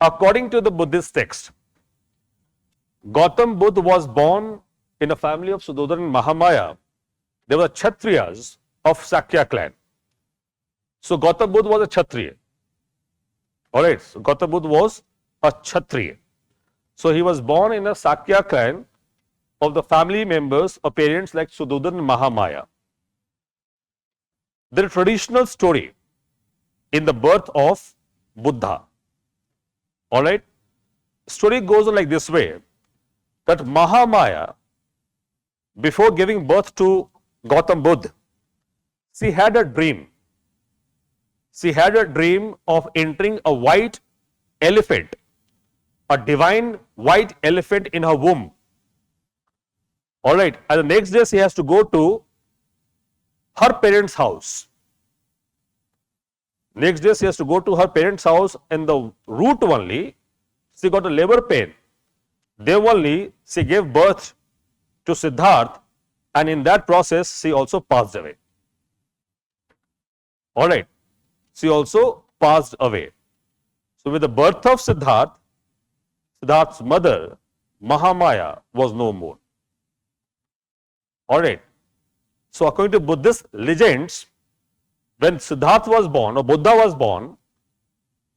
According to the Buddhist text, Gautam Buddha was born in a family of Suddhodana and Mahamaya. They were Kshatriyas of Sakya clan. So Gautam Buddha was a Kshatriya. Alright, so Gautam Buddha was a Kshatriya. So he was born in a Sakya clan of the family members of parents like Suddhodana and Mahamaya. There is a traditional story in the birth of Buddha. Alright, story goes on like this way, that Mahamaya, before giving birth to Gautam Buddha, she had a dream. She had a dream of entering a white elephant, a divine white elephant in her womb. Alright, and the next day she has to go to her parents' house. Next day she has to go to her parents' house. In the route only, she got a labor pain. There only she gave birth to Siddhartha, and in that process she also passed away. Alright, she also passed away. So with the birth of Siddhartha, Siddhartha's mother, Mahamaya, was no more. Alright, so according to Buddhist legends, when Siddhartha was born or Buddha was born,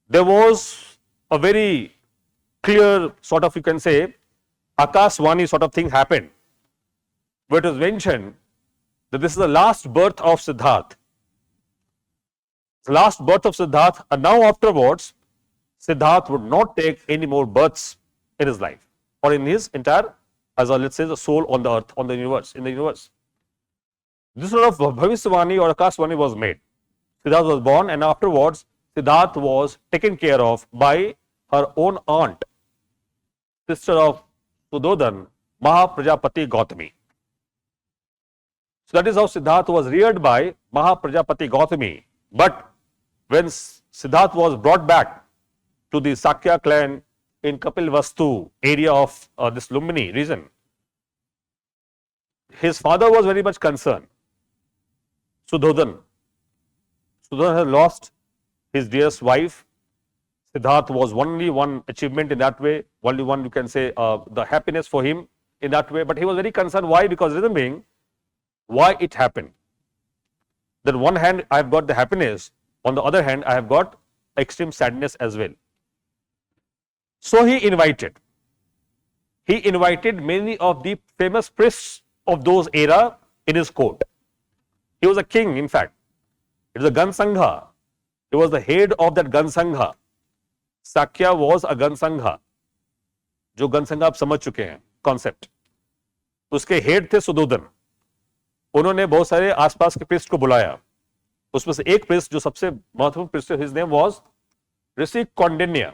there was a very clear sort of, you can say, Akasvani sort of thing happened, where it was mentioned that this is the last birth of Siddhartha. The last birth of Siddhartha, and now afterwards, Siddhartha would not take any more births in his life or in his entire, as a, let's say, the soul on the earth, on the universe, in the universe. This sort of Bhavishyavani or Akasvani was made. Siddhartha was born, and afterwards, Siddhartha was taken care of by her own aunt, sister of Suddhodana, Mahaprajapati Gautami. So that is how Siddhartha was reared by Mahaprajapati Gautami. But when Siddhartha was brought back to the Sakya clan in Kapilvastu area of this Lumbini region, his father was very much concerned. Suddhodana had lost his dearest wife. Siddhartha was only one achievement in that way, only one, you can say, the happiness for him in that way. But he was very concerned. Why? Because reason being, why it happened. Then one hand I have got the happiness, on the other hand I have got extreme sadness as well. So he invited many of the famous priests of those era in his court. He was a king, in fact. It was a Gansangha. He was the head of that Gansangha. Sakya was a Gansangha. जो Gansangha आप समझ चुके हैं concept. उसके head थे सुद्धोधन. उन्होंने बहुत सारे आसपास के प्रीस्ट को बुलाया. उसमें से एक प्रीस्ट जो सबसे महत्वपूर्ण priest, his name was Rishi Kaundinya.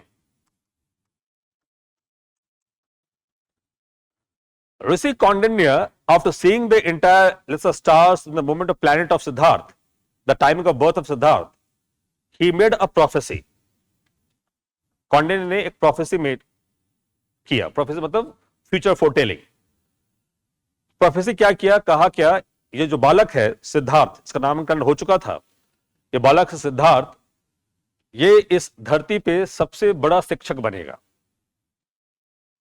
Rishi Kaundi, after seeing the entire, let's say, stars in the moment of planet of Siddhartha, the timing of birth of Siddhartha, he made a prophecy. Kaundi ने एक prophecy made किया. Prophecy मतलब future foretelling. Prophecy क्या किया, कहा क्या, ये जो बालक है सिद्धार्थ, इसका नामकरण हो चुका था. ये बालक सिद्धार्थ, ये इस धरती पे सबसे बड़ा शिक्षक बनेगा.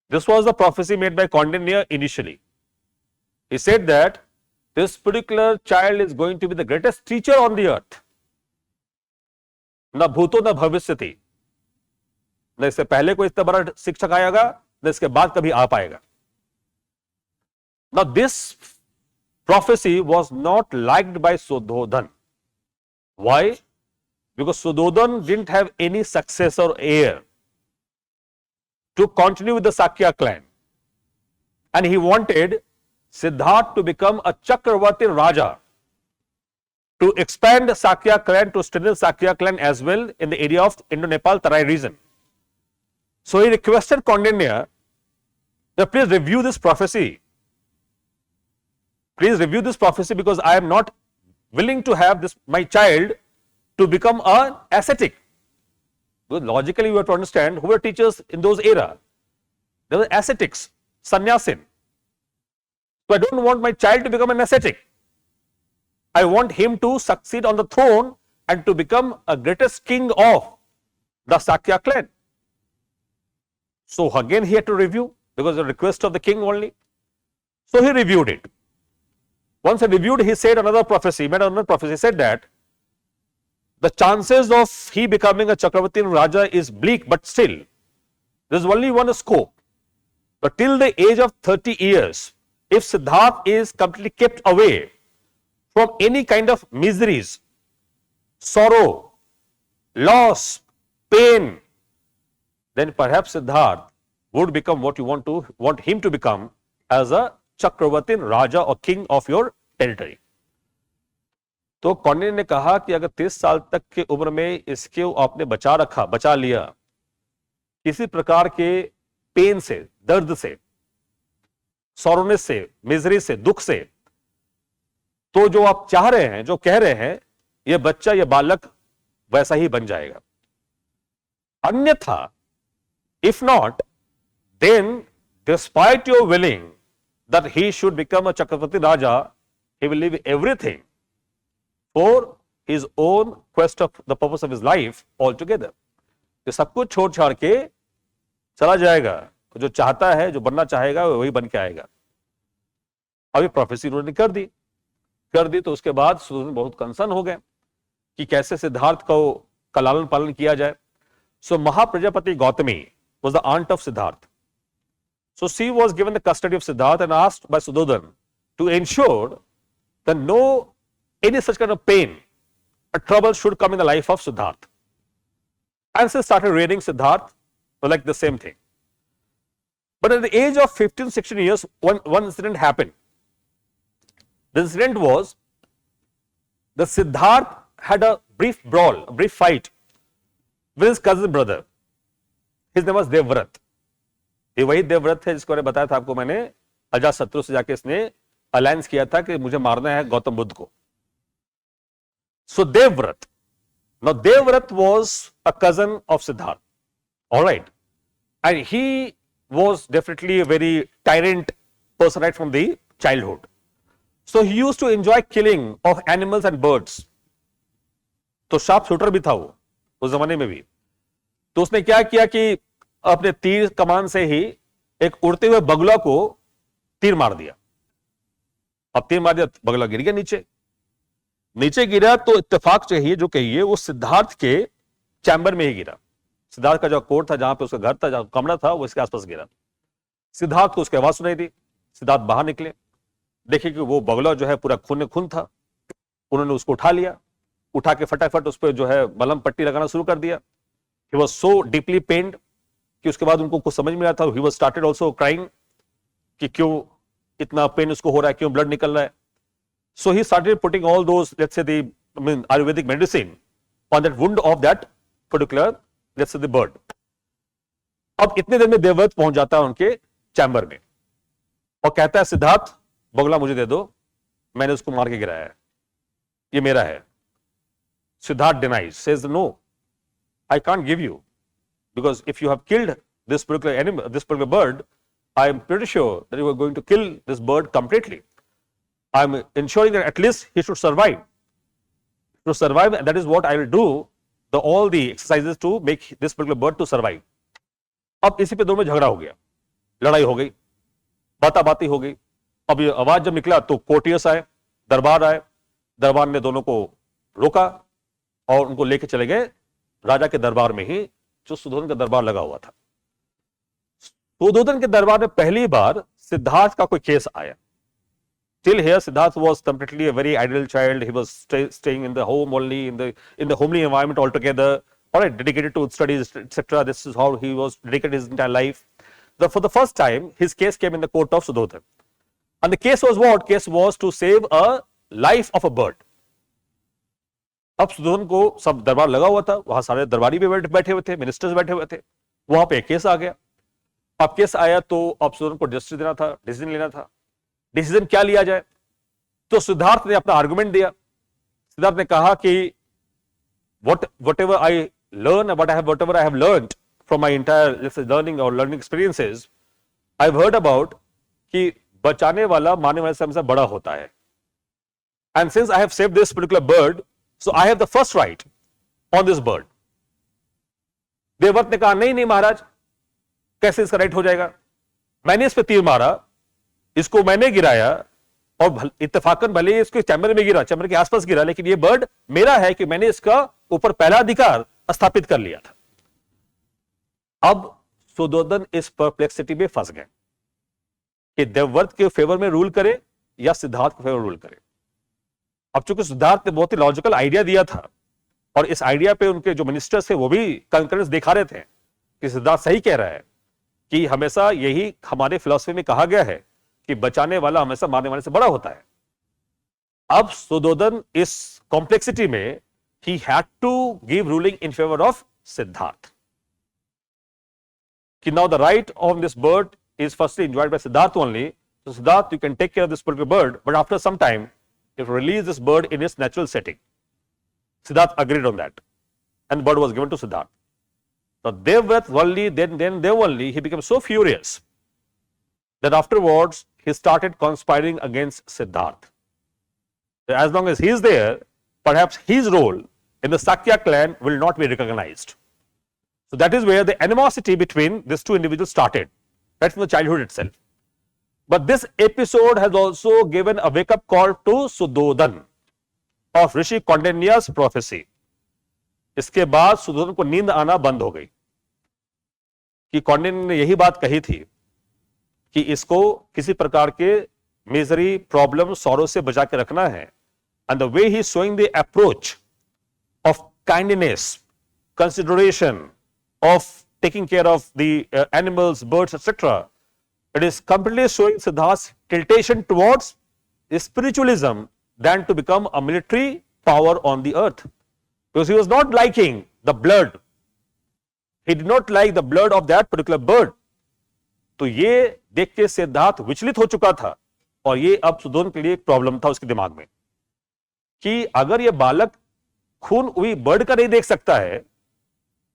This was the prophecy made by Kaundi initially. He said that this particular child is going to be the greatest teacher on the earth. न भूतो न भविष्यति. न इससे पहले कोई इतना बड़ा शिक्षक आएगा, न इसके बाद कभी आ पाएगा. Now this prophecy was not liked by Suddhodana. Why? Because Suddhodana didn't have any successor heir to continue with the Sakya clan, and he wanted Siddhartha to become a Chakravarti Raja, to expand the Sakya clan, to strengthen Sakya clan as well in the area of Indo-Nepal Tarai region. So he requested Kaundinya that please review this prophecy. Please review this prophecy, because I am not willing to have this my child to become an ascetic. Because logically, you have to understand who were teachers in those era. They were ascetics, sannyasin. So I don't want my child to become an ascetic. I want him to succeed on the throne and to become a greatest king of the Sakya clan. So again he had to review because the request of the king only. So he reviewed it. Once he reviewed, he said another prophecy, made another prophecy, he said that the chances of he becoming a Chakravarti and Raja is bleak, but still there is only one scope. But till the age of 30 years, if Siddhartha is completely kept away from any kind of miseries, sorrow, loss, pain, then perhaps Siddhartha would become what you want him to become as a Chakravartin Raja or king of your territory. तो कौंडिन्य ने कहा कि अगर 30 साल तक की उम्र में इसके आपने बचा लिया किसी प्रकार के पेन से, दर्द से, सॉरोनेस से, मिजरी से, दुख से, तो जो आप चाह रहे हैं, जो कह रहे हैं, ये बच्चा, ये बालक वैसा ही बन जाएगा. अन्यथा, if not, then despite your willing that he should become a Chakravarti Raja, he will leave everything for his own quest of the purpose of his life altogether. ये सब कुछ छोड़ छाड़ के चला जाएगा. जो चाहता है, जो बनना चाहेगा, वही बन के आएगा. अभी प्रोफेसी उन्होंने कर दी तो उसके बाद सुदर्शन बहुत कंसर्न हो गए कि कैसे सिद्धार्थ का लालन पालन किया जाए. सो Mahaprajapati Gautami was the aunt of Siddhartha. So she was given the custody of Siddhartha and asked by Suddhodana to ensure that no any such kind of pain or trouble should come in the life of Siddhartha. And she started rearing Siddhartha like the same thing. But at the age of 15, 16 years, one incident happened. The incident was the Siddhartha had a brief brawl, a brief fight with his cousin brother. His name was Devvrat. ये वही देवव्रत है जिसको मैंने बताया था आपको, मैंने अजातशत्रु से जाके इसने अलायंस किया था कि मुझे मारना है गौतम बुद्ध को. So Devvrat. Now Devvrat was a cousin of Siddhartha. All right. And he was definitely a very tyrant person right from the childhood. So he used to enjoy killing of animals and birds. तो sharp shooter भी था वो उस जमाने में भी. तो उसने क्या किया कि अपने तीर कमान से ही एक उड़ते हुए बगुला को तीर मार दिया. अब तीर मार दिया, बगुला गिर गया नीचे गिरा तो इत्तेफाक चाहिए जो कहिए वो सिद्धार्थ के चैम्बर में ही गिरा. सिद्धार्थ का जो कोर्ट था, जहां पे उसका घर था, जहां कमरा था, वो इसके आसपास गिरा. सिद्धार्थ को उसकी आवाज सुनाई दी. सिद्धार्थ बाहर निकले, देखे कि वो बगुला जो है पूरा खून था. उन्होंने उसको उठा लिया, उठा के फटाफट उस पर जो है मलहम पट्टी लगाना शुरू कर दिया. He was so deeply pained कि उसके बाद उनको कुछ समझ में आया था. He was started also crying कि क्यों इतना पेन उसको हो रहा है, क्यों ब्लड निकल रहा है. So he started putting all those, let's say the Ayurvedic medicine on that wound of that particular, let's say the bird. अब इतने देर में देवव्रत पहुंच जाता है उनके चैम्बर में और कहता है सिद्धार्थ बगुला मुझे दे दो, मैंने उसको मार के गिराया है, ये मेरा है. Siddhartha denies, says no, I can't give you, because if you have killed this particular animal, this particular bird, I am pretty sure that you are going to kill this bird completely. I am ensuring that at least he should survive. To survive, and that is what I will do, all the exercises to make this particular bird to survive. अब इसी पे दोनों में झगड़ा हो गया, लड़ाई हो गई, बाताबाती हो गई. अब ये आवाज जब निकला तो कोर्टियर्स आए, दरबार आए. दरबार ने दोनों को रोका और उनको लेके चले गए राजा के दरबार में ही, जो सुधोधन का दरबार लगा हुआ था. सुधोधन के दरबार में पहली बार सिद्धार्थ का कोई केस आया. Till here, Siddhartha was completely a very ideal child. He was staying in the home only, in the homely environment altogether. All right, dedicated to studies, etc. This is how he was dedicated his entire life. For the first time, his case came in the court of Suddhodana. And the case was what? Case was to save a life of a bird. अब सुधोधन को सब दरबार लगा हुआ था, वहां सारे दरबारी भी बैठे हुए थे, मिनिस्टर्स बैठे हुए थे. वहां पे केस आ गया. अब केस आया तो अब सुधोधन को जस्टिस देना था, डिसीजन लेना था. डिसीजन क्या लिया जाए? तो सिद्धार्थ ने अपना आर्गुमेंट दिया. सिद्धार्थ ने कहा कि whatever I learn, whatever I have learned from my entire learning experiences, I've heard about कि बचाने वाला मारने वाले से हमेशा बड़ा होता है. And since I have saved this particular bird, so I have the first right on this bird. Devvrat ने कहा नहीं महाराज, कैसे इसका राइट हो जाएगा? मैंने इस पे तीर मारा, इसको मैंने गिराया, और इत्तेफाकन भले ही इसके चैम्बर में गिरा, चैम्बर के आसपास गिरा, लेकिन ये बर्ड मेरा है कि मैंने इसका ऊपर पहला अधिकार स्थापित कर लिया था। अब सुधोधन इस परप्लेक्सिटी में फंस गए कि देवव्रत के फेवर में रूल करे या सिद्धार्थ के फेवर में रूल करे। अब चूंकि सिद्धार्थ ने बहुत ही लॉजिकल आइडिया दिया था और इस आइडिया पे उनके जो मिनिस्टर्स थे वो भी कंकरेंस दिखा रहे थे कि सिद्धार्थ सही कह रहा है, कि हमेशा यही हमारे फिलॉसफी में कहा गया है कि बचाने वाला हमेशा मारने वाले से बड़ा होता है। अब सुधोधन इस कॉम्प्लेक्सिटी में he had to give ruling in favor of Siddharth. Now the right of this bird is firstly enjoyed by Siddharth only. So Siddharth, you can take care of this particular bird, but after some time, you have to release this bird in its natural setting. Siddharth agreed on that, and the bird was given to Siddharth. Now Devvrat only, then Dev he became so furious that afterwards he started conspiring against Siddharth. As long as he is there, perhaps his role in the Sakya clan will not be recognized. So that is where the animosity between these two individuals started, right from the childhood itself. But this episode has also given a wake-up call to Sudodhan of Rishi Kaundiny's prophecy. इसके बाद सुधोधन को नींद आना बंद हो गई कि कौंडिन्य ने यही बात कही थी कि इसको किसी प्रकार के मिजरी, प्रॉब्लम, सॉरो से बचा के रखना है. And the way he is showing the approach of kindness, consideration, of taking care of the animals, birds, etc., it is completely showing Siddharth's tiltation towards spiritualism than to become a military power on the earth. Because he was not liking the blood. He did not like the blood of that particular bird. तो ये देख के सिद्धार्थ विचलित हो चुका था और ये अब सुधोधन के लिए एक प्रॉब्लम था उसके दिमाग में कि अगर ये बालक खून हुई बर्ड का नहीं देख सकता है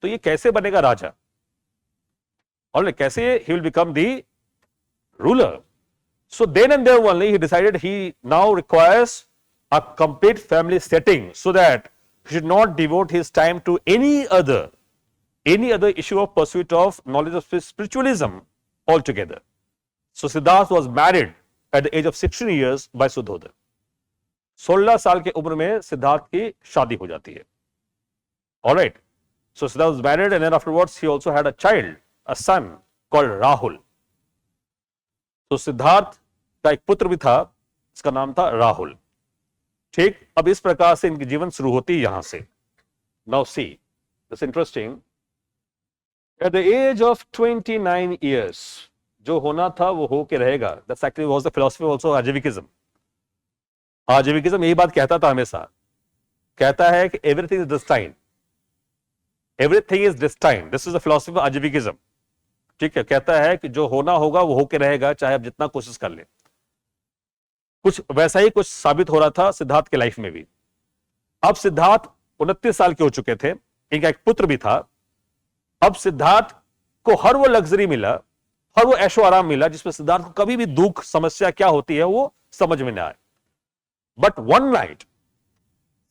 तो ये कैसे बनेगा राजा और कैसे he will become the ruler. So then and there only he decided he now requires a complete family setting so that he should not devote his time to any other issue of pursuit of knowledge of spiritualism altogether. So Siddharth was married at the age of 16 years by Sudhodhan. 16 साल के उम्र में सिद्धार्थ की शादी हो जाती है. All right. So Siddharth was married and then afterwards he also had a child, a son called Rahul. तो सिद्धार्थ का एक पुत्र भी था, इसका नाम था राहुल. ठीक, अब इस प्रकार से इनकी जीवन शुरू होती है यहां से. Now see, it's interesting. At the age of 29 years, जो होना था वो हो के रहेगा. That's actually was the philosophy also Ajivikism. आजीविकिज्म यही बात कहता था हमेशा. कहता है कि everything is destined. Everything is destined. This is the philosophy of Ajivikism. ठीक है, कहता है कि जो होना होगा वो होके रहेगा चाहे आप जितना कोशिश कर ले. कुछ वैसा ही कुछ साबित हो रहा था सिद्धार्थ के लाइफ में भी. अब सिद्धार्थ 29 साल के हो चुके थे, इनका एक पुत्र भी था. अब सिद्धार्थ को हर वो लग्जरी मिला, हर वो ऐशो आराम मिला जिसमें सिद्धार्थ को कभी भी दुख, समस्या क्या होती है वो समझ में ना आए. But one night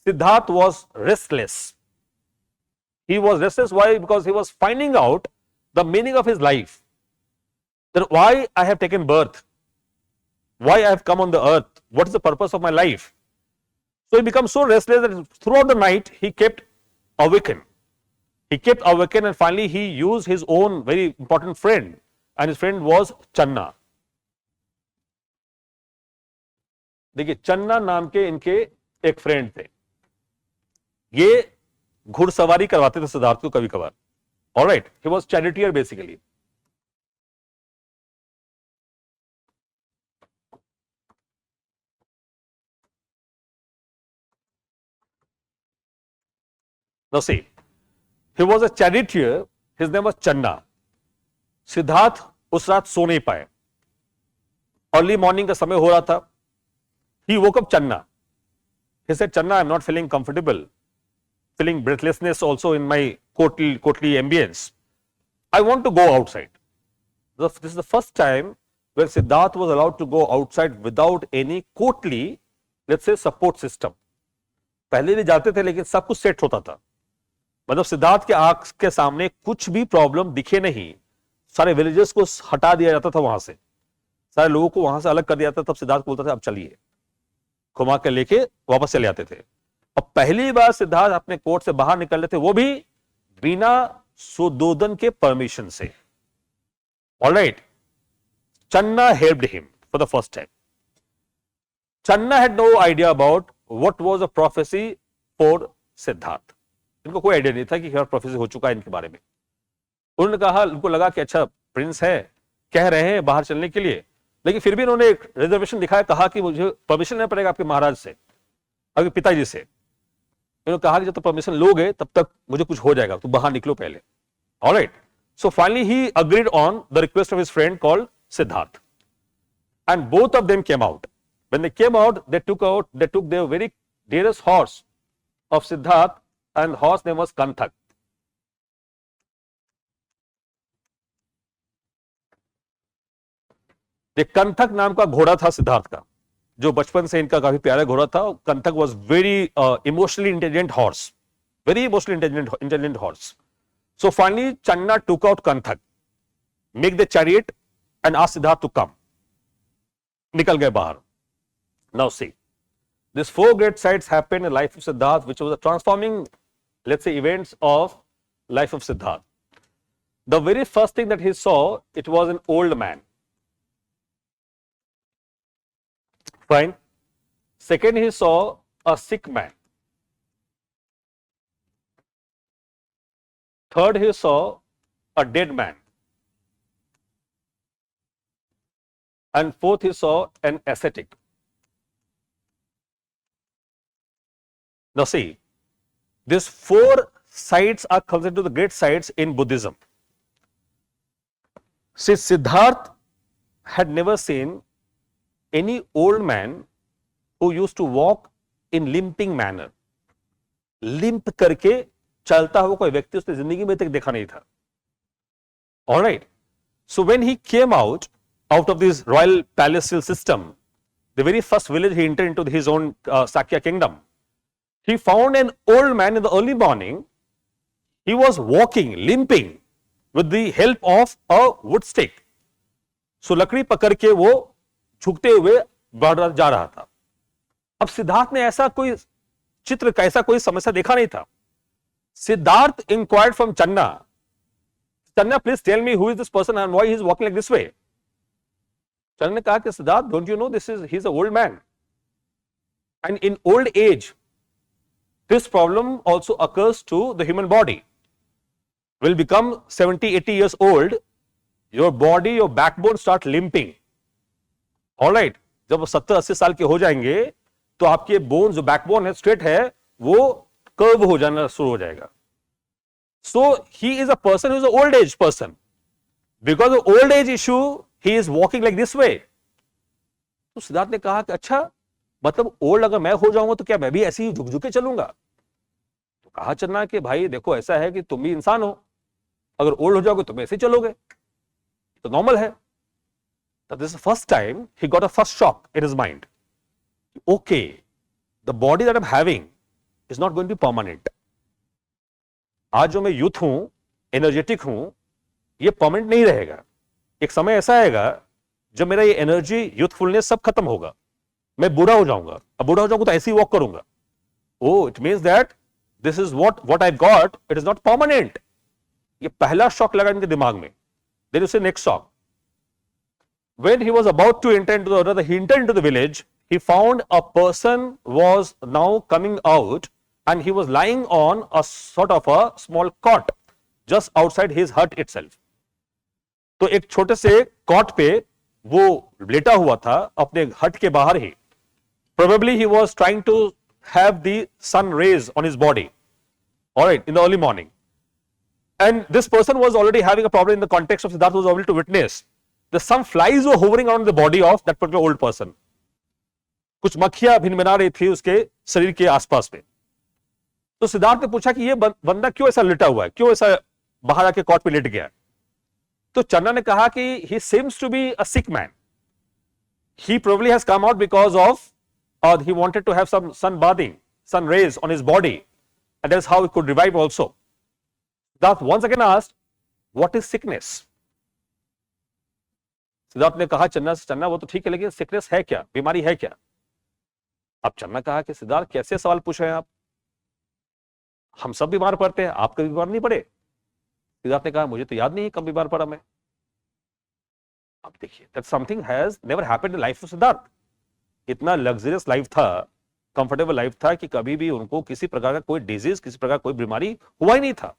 Siddharth was restless. He was restless. Why? Because he was finding out the meaning of his life. That why I have taken birth, why I have come on the earth, what is the purpose of my life. So he becomes so restless that throughout the night he kept awakened. He kept awakened and finally he used his own very important friend and his friend was Channa. देखिए, चन्ना नाम के इनके एक friend थे. ये घुड़सवारी करवाते थे सिद्धार्थ को कभी कभार. Alright, he was charioteer basically. Now see, he was a charioteer. His name was Channa. Siddharth उस रात सो नहीं पाए. अर्ली मॉर्निंग का समय हो रहा था. He woke up Channa. He said, Channa, I'm not feeling comfortable, feeling breathlessness also in my courtly ambience. I want to go outside. This is the first time where Siddharth was allowed to go outside without any courtly, let's say, support system. पहले भी जाते थे लेकिन सब कुछ set होता था. मतलब सिद्धार्थ के आंख के सामने कुछ भी प्रॉब्लम दिखे नहीं, सारे विलेजेस को हटा दिया जाता था वहां से, सारे लोगों को वहां से अलग कर दिया जाता, तब सिद्धार्थ बोलता था अब चलिए, घुमा के लेके वापस चले आते थे। अब पहली बार सिद्धार्थ अपने कोर्ट से बाहर निकल रहे थे, वो भी बिना सुदोधन के परमिशन से। Alright, Channa helped him for the first time. Channa had no idea about what was a prophecy for Siddhartha. इनको कोई आइडिया नहीं था कि प्रोफेसी हो चुका है इनके बारे में। उन्होंने कहा, उनको लगा कि अच्छा प्रिंस है, कह रहे हैं बाहर चलने के लिए, लेकिन फिर भी उन्होंने एक रिजर्वेशन दिखाया, कहा कि मुझे परमिशन लेना पड़ेगा आपके महाराज से, आपके पिताजी से। उन्होंने कहा कि जब तक परमिशन लोगे तब तक मुझे कुछ हो जाएगा, तो बाहर निकलो पहले। Alright, so finally he agreed on the request of his friend called Siddharth, and both of them came out. When they came out, they took there very dearest horse of Siddharth, and horse name was Kanthak. ये कंथक नाम का घोड़ा था सिद्धार्थ का, जो बचपन से इनका काफी प्यारा घोड़ा था। Kanthak was very emotionally intelligent horse, very emotionally intelligent horse. So finally Channa took out Kanthak, make the chariot and asked Siddhartha to come. निकल गए बाहर। Now see, these four great sights happened in the life of Siddharth, which was the transforming, let's say, events of life of Siddharth. The very first thing that he saw, it was an old man. Fine. Second, he saw a sick man. Third, he saw a dead man. And fourth, he saw an ascetic. Now see, these four sites are considered the great sites in Buddhism. See, Siddharth had never seen any old man who used to walk in limping manner. Limp करके चलता हुआ कोई व्यक्ति उसने जिंदगी में तक देखा नहीं था। All right. So when he came out of this royal palatial system, the very first village he entered into his own Sakya kingdom, he found an old man in the early morning. He was walking, limping with the help of a wood stick. So लकड़ी पकड़ के वो झुकते हुए बढ़ जा रहा था। अब सिद्धार्थ ने ऐसा कोई चित्र का, ऐसा कोई समस्या देखा नहीं था। Siddharth inquired from Channa, Channa, please tell me who is this person and why he is walking like this way. Channa ने कहा कि Siddharth, don't you know he is an old man, and in old age this problem also occurs to the human body. Will become 70-80 years old, your body, your backbone start limping. All right, जब 70-80 साल के हो जाएंगे तो आपके bone, जो backbone है, straight है, वो कर्व हो जाना शुरू हो जाएगा। So he is a person who is an old age person. Because of old age issue, he is walking like this way. तो सिद्धार्थ ने कहा कि अच्छा, मतलब ओल्ड अगर मैं हो जाऊंगा तो क्या मैं भी ऐसे ही झुक झुक के चलूंगा? तो कहा चन्ना कि भाई देखो, ऐसा है कि तुम भी इंसान हो, अगर ओल्ड हो जाओगे तो ऐसे ही चलोगे, तो नॉर्मल है। That this is the first time he got a first shock in his mind. Okay, the body that I'm having is not going to be permanent. आज जो मैं यूथ हूं, एनर्जेटिक हूं, ये परमानेंट नहीं रहेगा। एक समय ऐसा आएगा जब मेरा ये एनर्जी, यूथफुलनेस सब खत्म होगा, मैं बूढ़ा हो जाऊंगा। अब बूढ़ा हो जाऊंगा तो ऐसे ही वॉक करूंगा। Oh, it means that this is what I got, it is not permanent. ये पहला शॉक लगा इनके दिमाग में। Then you say next shock. When he was about to enter into the village, he found a person was now coming out, and he was lying on a sort of a small cot just outside his hut itself. तो एक छोटे से cot पे वो लेटा हुआ था अपने हट के बाहर ही। Probably he was trying to have the sun rays on his body, all right, in the early morning. And this person was already having a problem in the context of Siddhartha was able to witness. Some flies were hovering around the body of that particular old person. कुछ मक्खियां भिनभिना रही थी उसके शरीर के आसपास में। तो सिद्धार्थ ने पूछा कि ये बंदा क्यों ऐसा लेटा हुआ है, क्यों ऐसा बाहर आके कॉट पे लेट गया? तो चन्ना ने कहा कि he seems to be a sick man. He probably has come out because of, or he wanted to have some sun bathing, sun rays on his body, and that's how he could revive also. That once again asked, what is sickness? Siddharth ने कहा चन्ना से, चन्ना वो तो ठीक है लेकिन सिकनेस है क्या, बीमारी है क्या? अब चन्ना कहा कि सिद्धार्थ कैसे सवाल पूछ रहे हैं आप, हम सब बीमार पड़ते हैं, आप कभी बीमार नहीं पड़े? सिद्धार्थ ने कहा मुझे तो याद नहीं है कब बीमार पड़ा मैं। अब देखिए, that something has never happened in life of Siddharth. इतना लग्जरियस लाइफ था, कंफर्टेबल लाइफ था कि कभी भी उनको किसी प्रकार का कोई डिजीज, किसी प्रकार कोई बीमारी हुआ ही नहीं था।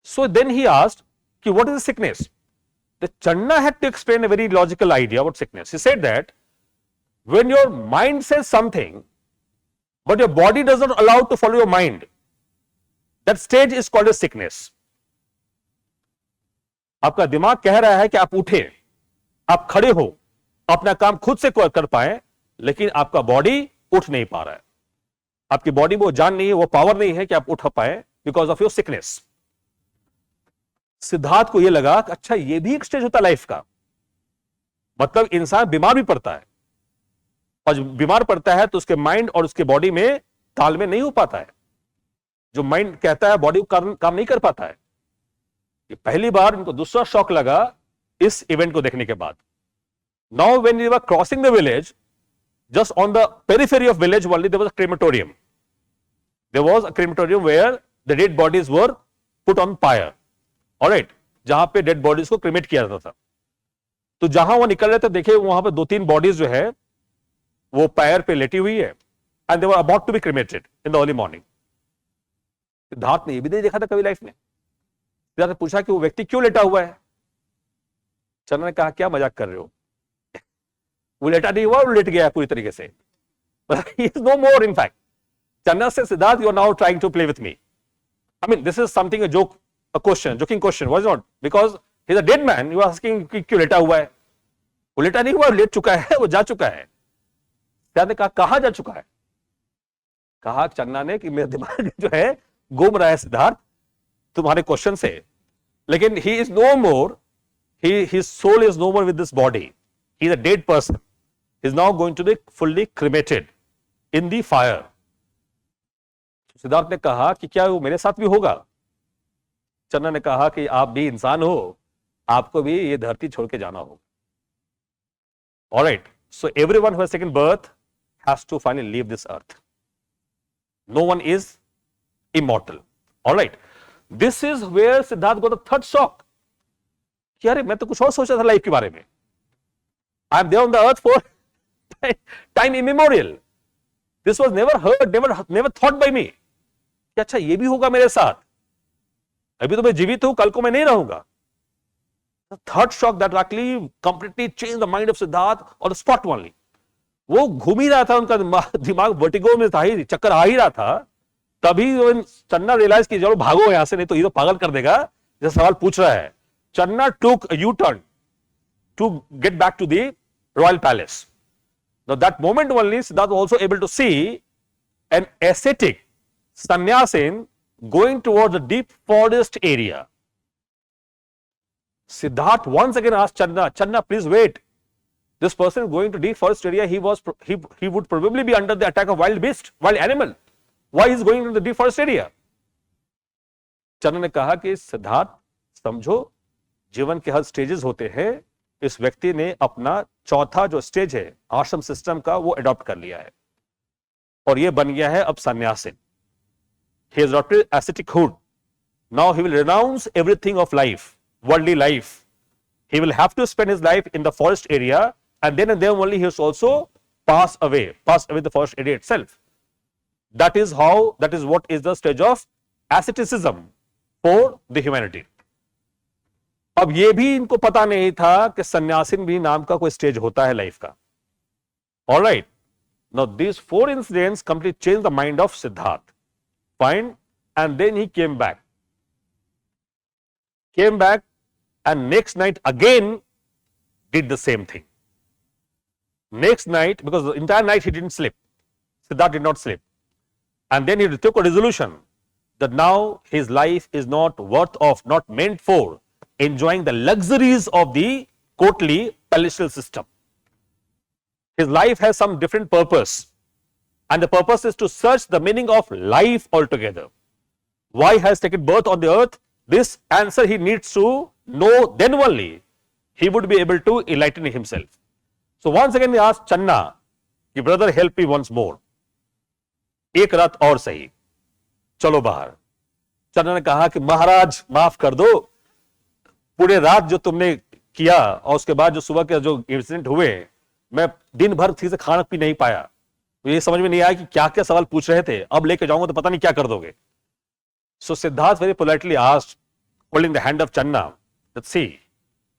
सो देन ही आस्क्ड कि what is sickness? The Channa had to explain a very logical idea about sickness. He said that when your mind says something but your body does not allow to follow your mind, that stage is called as sickness. आपका दिमाग कह रहा है कि आप उठे, आप खड़े हो, अपना काम खुद से कर पाए, लेकिन आपका बॉडी उठ नहीं पा रहा है। आपकी बॉडी में वो जान नहीं है, वो पावर नहीं है कि आप उठ पाए because of your sickness. Siddharth को यह लगा कि अच्छा ये भी एक स्टेज होता है लाइफ का, मतलब इंसान बीमार भी पड़ता है, और जब बीमार पड़ता है तो उसके माइंड और उसके बॉडी में तालमेल नहीं हो पाता है। जो माइंड कहता है बॉडी काम नहीं कर पाता है। ये पहली बार इनको दूसरा शॉक लगा इस इवेंट को देखने के बाद। Now when we were crossing the village, just on the periphery of village only, there was a crematorium. There was a crematorium where the dead bodies were put on pyre. All right, जहां पे dead bodies को cremate किया जाता था। तो जहां वो निकल रहे थे, देखे वहां पे 2-3 बॉडीज जो है वो पायर पे लेटी हुई है, and they were about to be cremated in the early morning. Siddhartha ने ये भी नहीं देखा था कभी लाइफ में। सिद्धार्थ ने पूछा कि वो व्यक्ति क्यों लेटा हुआ है? चन्ना ने कहा क्या मजाक कर रहे हो, वो लेटा नहीं हुआ, वो लेट गया पूरी तरीके से। He is no more, in fact. Channa says, Siddharth, you are now trying to play with me. I mean, this is something, a joke, a question, joking question, was it not? Because he is a dead man, you are asking कि क्यों लेटा हुआ है? वो लेटा नहीं हुआ, late चुका है, वो जा चुका है। सिद्धार्थ ने कहा कहाँ जा चुका है? कहा चन्ना ने कि मेरा दिमाग जो है घूम रहा है सिद्धार्थ तुम्हारे क्वेश्चन से, लेकिन he is no more, his soul is no more with this body. He is a dead person. Is now going to be fully cremated in the fire. Siddharth ने कहा कि क्या वो मेरे साथ भी होगा? चन्ना ने कहा कि आप भी इंसान हो, आपको भी ये धरती छोड़ के जाना होगा। All right. So everyone who has taken birth has to finally leave this earth. No one is immortal. All right. This is where Siddharth got the third shock. कि अरे मैं तो कुछ और सोचा था लाइफ के बारे में। I am there on the earth for time immemorial. This was never heard, never thought by me. कि अच्छा ये भी होगा मेरे साथ, अभी तो मैं जीवित हूं, कल को मैं नहीं रहूंगा। The third shock that actually completely changed the mind of Siddharth on the spot only. वो घूम ही रहा था, उनका दिमाग वर्टिगो में था ही, चक्कर आ ही रहा था। तभी चन्ना रियलाइज की चलो भागो यहां से, नहीं तो ये तो पागल कर देगा जैसा सवाल पूछ रहा है। चन्ना took a U-turn to get back to the royal palace. Now that moment only Siddharth was also able to see an ascetic sannyasin going towards the deep forest area. Siddharth once again asked Channa, please wait. This person going to deep forest area, he would probably be under the attack of wild beast, wild animal. Why is going to the deep forest area? चन्ना ने कहा कि सिद्धार्थ समझो, जीवन के हर stages होते हैं, इस व्यक्ति ने अपना चौथा जो स्टेज है आश्रम सिस्टम का वो अडॉप्ट कर लिया है और ये बन गया है अब सन्यासी। He has adopted ascetichood. Now he will renounce everything of life, worldly life. He will have to spend his life in the forest area, and then only he will also pass away the forest area itself. That is what is the stage of asceticism for the humanity. अब ये भी इनको पता नहीं था कि सन्यासिन भी नाम का कोई स्टेज होता है लाइफ का। All right. Now these 4 incidents completely changed the mind of Siddharth. Fine. And then he came back. And next night again did the same thing. Next night, because the entire night he didn't sleep. Siddharth did not sleep. And then he took a resolution that now his life is not meant for enjoying the luxuries of the courtly palatial system. His life has some different purpose, and the purpose is to search the meaning of life altogether. Why has taken birth on the earth? This answer he needs to know, then only he would be able to enlighten himself. So once again he asked Channa, brother, help me once more. एक रात और सही, चलो बाहर. चन्ना ने कहा कि महाराज माफ कर दो, पूरे रात जो तुमने किया और उसके बाद जो सुबह के जो इंसिडेंट हुए, मैं दिन भर ठीक से खाना पी नहीं पाया. ये समझ में नहीं आया कि क्या क्या सवाल पूछ रहे थे, अब लेके जाऊंगा तो पता नहीं क्या कर दोगे. So Siddhartha very politely asked, holding the hand of Channa, that see,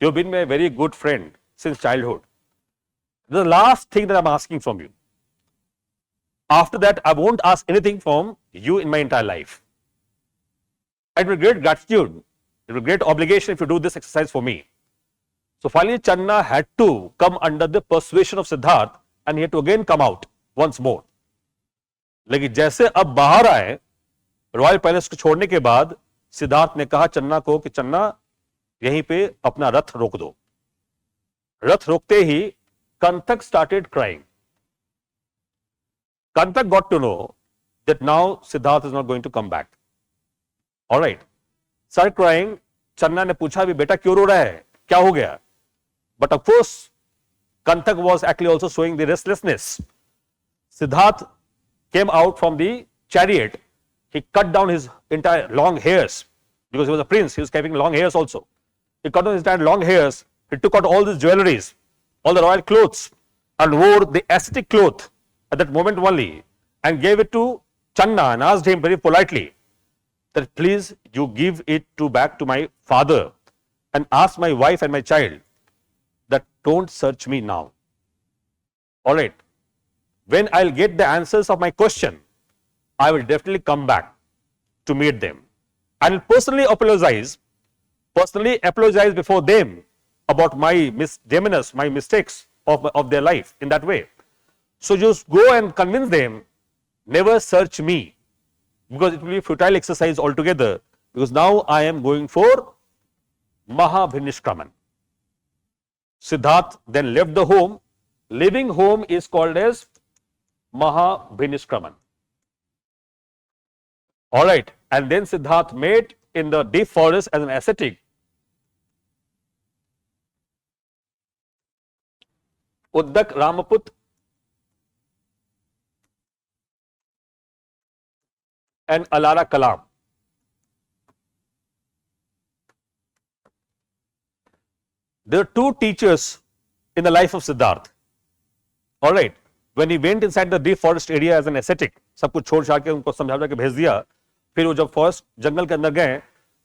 you've been my very good friend since childhood. The last thing that I'm asking from you. After that, I won't ask anything from you in my entire life. It will be great gratitude, it will be great obligation if you do this exercise for me. So finally, Channa had to come under the persuasion of Siddharth and he had to again come out once more. लेकिन जैसे अब बाहर आए royal palace को छोड़ने के बाद, सिद्धार्थ ने कहा चन्ना को कि चन्ना यहीं पे अपना रथ रोक दो. रथ रोकते ही Kanthak started crying. Kanthak got to know that now Siddhartha is not going to come back. Alright, started crying. Channa ने पूछा भी बेटा क्यों रो रहा है, क्या हो गया? But of course Kanthaka was actually also showing the restlessness. Siddharth came out from the chariot. He cut down his entire long hairs because he was a prince. He was having long hairs also. He cut down his entire long hairs. He took out all these jewelries, all the royal clothes, and wore the ascetic cloth at that moment only, and gave it to Channa and asked him very politely that please you give it back to my father and ask my wife and my child that don't search me now. All right. When I'll get the answers of my question, I will definitely come back to meet them. I will personally apologize before them about my misdemeanors, my mistakes of their life in that way. So just go and convince them, never search me, because it will be a futile exercise altogether, because now I am going for Mahabhinishkraman. Siddharth then left the home. Leaving home is called as Mahabhinishkraman. All right, and then Siddharth met in the deep forest as an ascetic. Uddak Ramaput and Alara Kalam. There are two teachers in the life of Siddharth. All right. When he went inside the deep forest area as an ascetic, सब कुछ छोड़ छाड़ के उनको समझा के भेज दिया, फिर वो जब फॉरेस्ट जंगल के अंदर गए,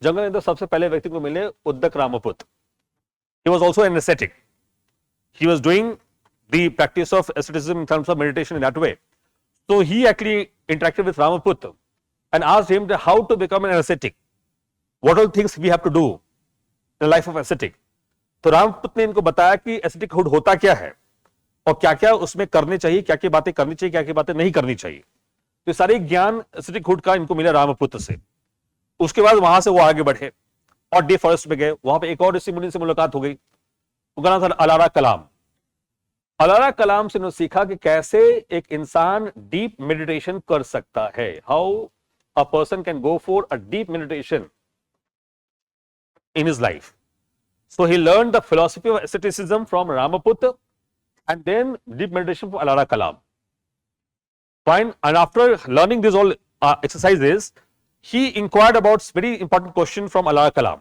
जंगल के अंदर सबसे पहले व्यक्ति को मिले उद्दक Ramaputta. He was also an ascetic. He was doing the practice of asceticism in terms of meditation in that way. So he actually interacted with Ramaput and asked him how to become an ascetic. What all things we have to do in the life of ascetic. तो रामपुत ने इनको बताया कि ascetichood होता क्या है और क्या क्या उसमें करने चाहिए, क्या क्या बातें करनी चाहिए, क्या क्या बातें नहीं करनी चाहिए. तो सारे ज्ञान ascetichood का इनको मिला रामपुत्र से. उसके बाद वहां से वो आगे बढ़े और डीप फॉरेस्ट में गए. वहां पे एक और ऋषि मुनि से मुलाकात हो गई, उनका नाम था अलारा कलाम. अलारा कलाम से उन्होंने सीखा कि कैसे एक इंसान डीप मेडिटेशन कर सकता है. How a person can go for a deep meditation in his life. So he learned the philosophy of asceticism from Ramaputta and then deep meditation from Alara Kalam. Fine. And after learning these all exercises, he inquired about very important question from Alara Kalam.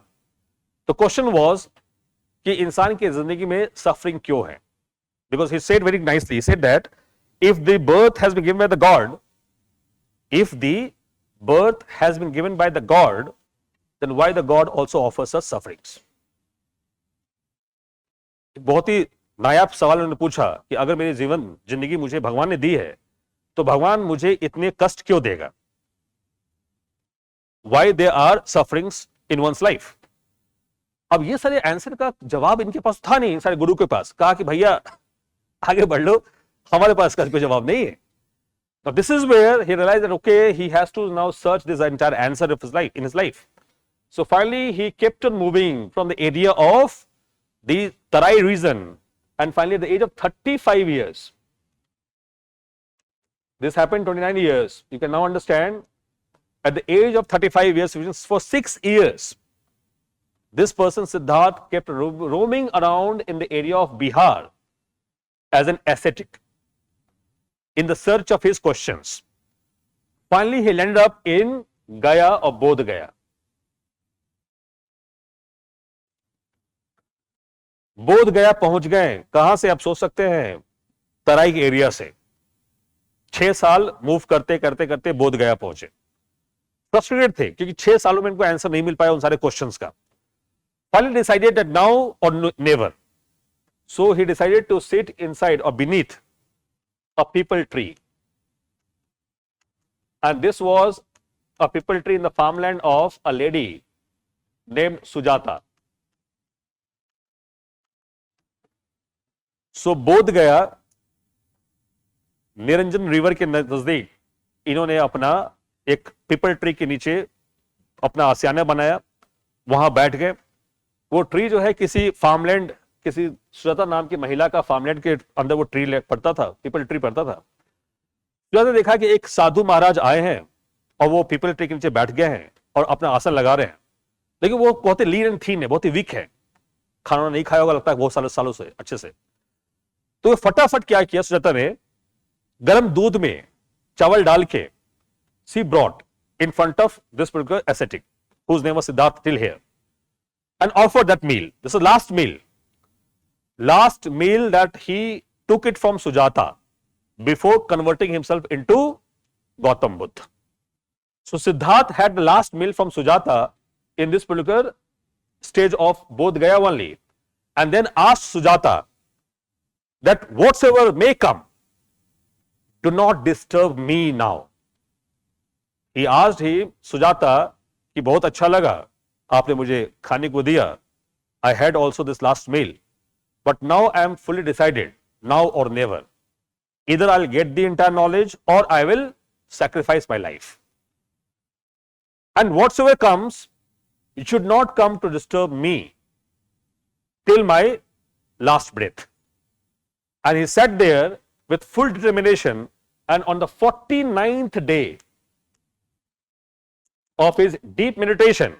The question was कि इंसान की जिंदगी में suffering क्यों है? Because he said very nicely, he said that if the birth has been given by the God, then why the God also offers us sufferings? बहुत ही नायाब सवाल उन्होंने पूछा कि अगर मेरी जिंदगी मुझे भगवान ने दी है तो भगवान मुझे इतने कष्ट क्यों देगा? Why there are sufferings in one's life? अब ये सारे आंसर का जवाब इनके पास था नहीं, सारे गुरु के पास. कहा कि भैया आगे बढ़ लो, हमारे पास का कोई जवाब नहीं है. Now this is where he realized that okay, he has to now search this entire answer of his life in his life. So finally he kept on moving from the area of the Tarai region, and finally at the age of 35 years, this happened 29 years, you can now understand, at the age of 35 years, which is for 6 years, this person Siddharth kept roaming around in the area of Bihar as an ascetic in the search of his questions. Finally, he landed up in Gaya or Bodh Gaya. बोध गया पहुंच गए, कहां से आप सोच सकते हैं, तराई के एरिया से। 6 साल मूव करते करते करते बोध गया पहुंचे। फ्रस्ट्रेटेड थे क्योंकि 6 सालों में इनको आंसर नहीं मिल पाया उन सारे क्वेश्चंस का। Finally decided that now or never, so he decided to sit inside or beneath a peepal tree, and this was a people tree in the farmland of a lady named Sujata. So बोध गया Niranjan river के नजदीक इन्होंने अपना एक people tree के नीचे अपना आसियाना बनाया, वहां बैठ गए। वो ट्री जो है किसी फार्मलैंड, किसी सुजाता नाम की महिला का फार्मलैंड के अंदर वो ट्री पड़ता था, पीपल ट्री पड़ता था। सुजाता ने देखा कि एक साधु महाराज आए हैं और वो पीपल ट्री के नीचे बैठ गए हैं और अपना आसन लगा रहे हैं, लेकिन वो बहुत ही लीन एंड थीन है, बहुत ही वीक है, खाना नहीं खाया होगा लगता है बहुत सालों से अच्छे से। तो फटाफट क्या किया सुजाता ने, गर्म दूध में चावल डाल के she brought in front of this particular ascetic whose name was Siddharth till here and offered that meal. This is last meal that he took it from Sujata before converting himself into Gautam Buddha. So Siddharth had the last meal from Sujata in this particular stage of Bodh Gaya only, and then asked Sujata that whatsoever may come, do not disturb me now. He asked him, Sujata, कि बहुत अच्छा लगा आपने मुझे खाने को दिया, I had also this last meal, but now I am fully decided, now or never. Either I'll get the entire knowledge or I will sacrifice my life. And whatsoever comes, it should not come to disturb me till my last breath. And he sat there with full determination, and on the 49th day of his deep meditation,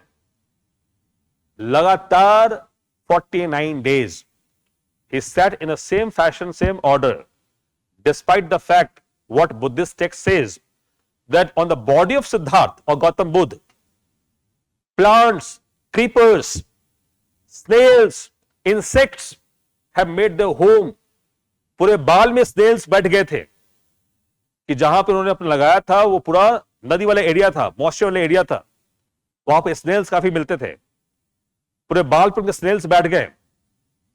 लगातार 49 days, he sat in the same fashion, same order, despite the fact what Buddhist text says that on the body of Siddhartha or Gautam Buddha, plants, creepers, snails, insects have made their home. पूरे बाल में Snell's बैठ गए थे कि जहां पर उन्होंने अपना लगाया था वो पूरा नदी वाला एरिया था, मॉइस्चर वाला एरिया था, वहां पे स्नेल्स काफी मिलते थे। पूरे बाल पर उनके स्नेल्स बैठ गए,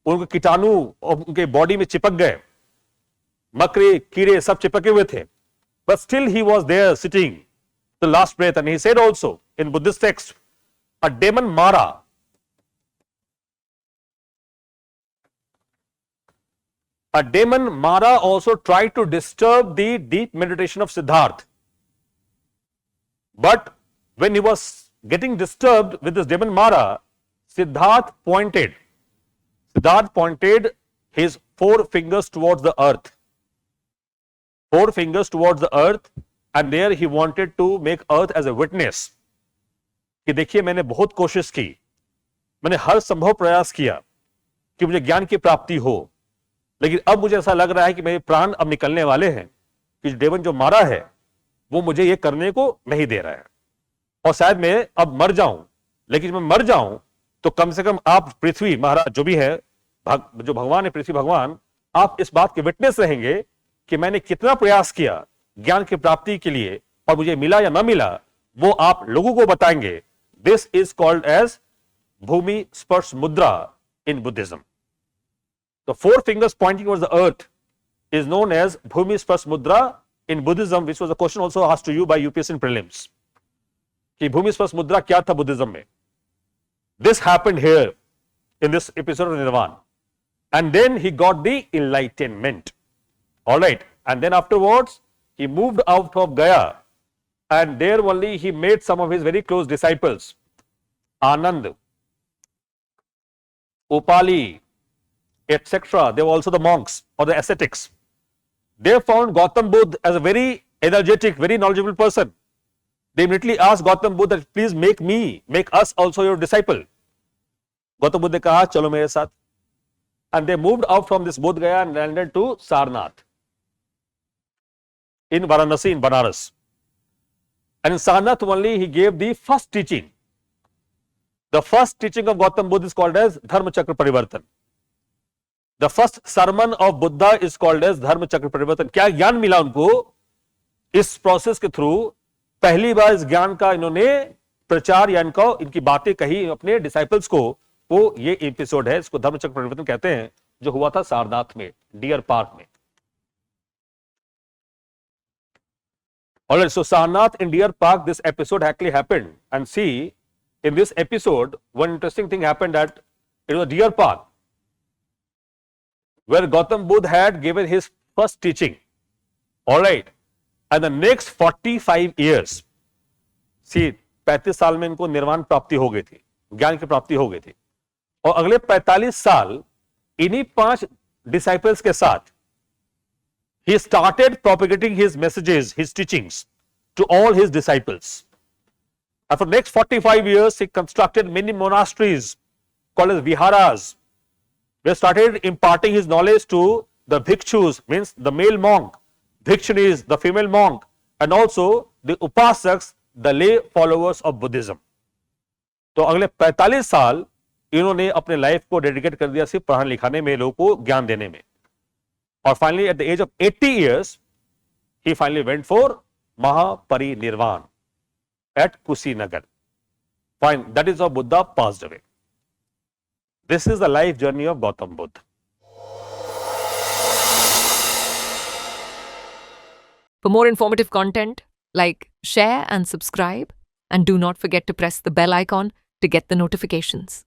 उनके कीटाणु उनके बॉडी में चिपक गए, मकड़े कीड़े सब चिपके हुए थे, but still he was there sitting the last breath. And he said also in Buddhist text, a demon Mara also tried to disturb the deep meditation of Siddhartha. But when he was getting disturbed with this demon Mara, Siddhartha pointed his 4 fingers towards the earth. 4 fingers towards the earth, and there he wanted to make earth as a witness कि देखिए मैंने बहुत कोशिश की, मैंने हर संभव प्रयास किया कि मुझे ज्ञान की प्राप्ति हो, लेकिन अब मुझे ऐसा लग रहा है कि मेरे प्राण अब निकलने वाले हैं, कि डेमन जो मारा है वो मुझे ये करने को नहीं दे रहा है और शायद मैं अब मर जाऊं, लेकिन मैं मर जाऊं तो कम से कम आप पृथ्वी महाराज जो भी है, जो भगवान है पृथ्वी भगवान, आप इस बात के विटनेस रहेंगे कि मैंने कितना प्रयास किया ज्ञान की प्राप्ति के लिए और मुझे मिला या ना मिला वो आप लोगों को बताएंगे। दिस इज कॉल्ड एज भूमि स्पर्श मुद्रा in Buddhism. The 4 fingers pointing towards the earth is known as Bhumi Sparsh Mudra in Buddhism, which was a question also asked to you by UPSC prelims. कि Bhumi Sparsh Mudra क्या था Buddhism में? This happened here in this episode of Nirvana, and then he got the enlightenment. All right, and then afterwards he moved out of Gaya, and there only he made some of his very close disciples, Anand, Upali, etc. They were also the monks or the ascetics. They found Gautam Buddha as a very energetic, very knowledgeable person. They immediately asked Gautam Buddha that please make us also your disciple. Gautam Buddha ने कहा चलो मेरे साथ, and they moved out from this Bodh Gaya and landed to Sarnath in Varanasi, in Banaras. And in Sarnath only he gave the first teaching. The first teaching of Gautam Buddha is called as Dharma Chakra Parivartan. The first sermon of Buddha is called as Dharma Chakra Parivartan. क्या ज्ञान मिला उनको इस process के through? पहली बार इस ज्ञान का इन्होंने प्रचार या इनकी बातें कही अपने डिसाइपल्स को, वो ये एपिसोड है, इसको धर्म चक्र परिवर्तन कहते हैं, जो हुआ था सारनाथ में, डियर पार्क में. Alright, so Sarnath in Deer Park, this episode actually happened. And see, in this episode, one interesting thing happened that it was Deer Park where Gautam Buddha had given his first teaching. Alright, and the next 45 years, see, 35 साल में इनको निर्वाण प्राप्ति हो गई थी, ज्ञान की प्राप्ति हो गई थी, और अगले 45 साल इन्हीं 5 डिसाइपल्स के साथ he started propagating his messages, his teachings to all his disciples. And for the next 45 years, he constructed many monasteries called as viharas. He started imparting his knowledge to the bhikshus, means the male monk, bhikshunis, the female monk, and also the upasaks, the lay followers of Buddhism. तो अगले 45 साल इन्होंने अपने life को dedicate कर दिया सिर्फ पढ़ाने लिखाने में, लोगों को ज्ञान देने में. और finally at the age of 80 years he finally went for Mahaparinirvan at Kusinagar. Fine, that is how Buddha passed away. This is the life journey of Gautam Buddha. For more informative content, like, share and subscribe, and do not forget to press the bell icon to get the notifications.